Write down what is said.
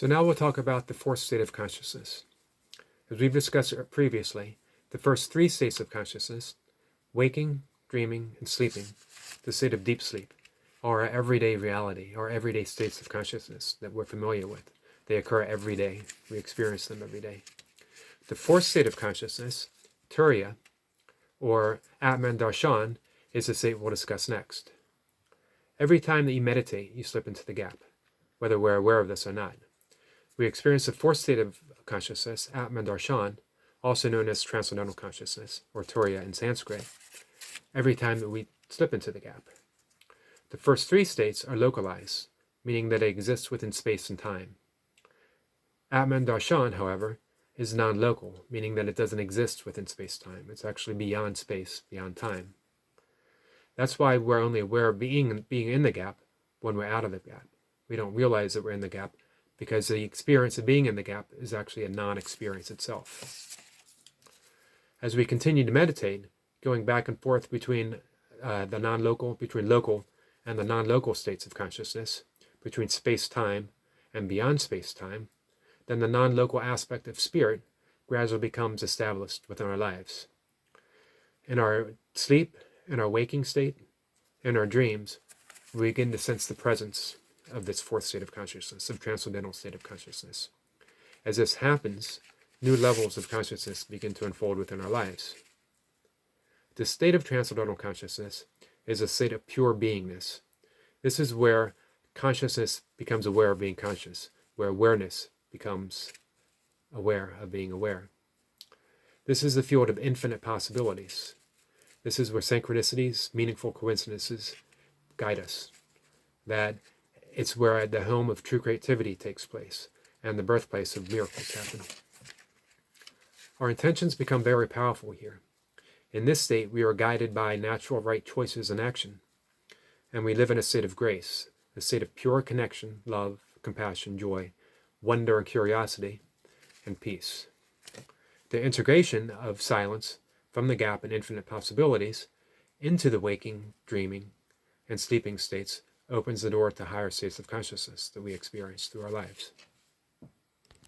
So now we'll talk about the fourth state of consciousness. As we've discussed previously, the first three states of consciousness, waking, dreaming, and sleeping, the state of deep sleep, are our everyday reality, our everyday states of consciousness that we're familiar with. They occur every day. We experience them every day. The fourth state of consciousness, Turiya, or Atman Darshan, is the state we'll discuss next. Every time that you meditate, you slip into the gap, whether we're aware of this or not. We experience the fourth state of consciousness, Atman Darshan, also known as transcendental consciousness, or Turiya in Sanskrit, every time that we slip into the gap. The first three states are localized, meaning that they exist within space and time. Atman Darshan, however, is non-local, meaning that it doesn't exist within space-time. It's actually beyond space, beyond time. That's why we're only aware of being in the gap when we're out of the gap. We don't realize that we're in the gap because the experience of being in the gap is actually a non-experience itself. As we continue to meditate, going back and forth between between local and the non-local states of consciousness, between space-time and beyond space-time, then the non-local aspect of spirit gradually becomes established within our lives. In our sleep, in our waking state, in our dreams, we begin to sense the presence of this fourth state of consciousness, of transcendental state of consciousness. As this happens, new levels of consciousness begin to unfold within our lives. The state of transcendental consciousness is a state of pure beingness. This is where consciousness becomes aware of being conscious, where awareness becomes aware of being aware. This is the field of infinite possibilities. This is where synchronicities, meaningful coincidences guide us. That it's where the home of true creativity takes place and the birthplace of miracles happen. Our intentions become very powerful here. In this state, we are guided by natural right choices and action, and we live in a state of grace, a state of pure connection, love, compassion, joy, wonder and curiosity, and peace. The integration of silence from the gap and infinite possibilities into the waking, dreaming, and sleeping states opens the door to higher states of consciousness that we experience through our lives.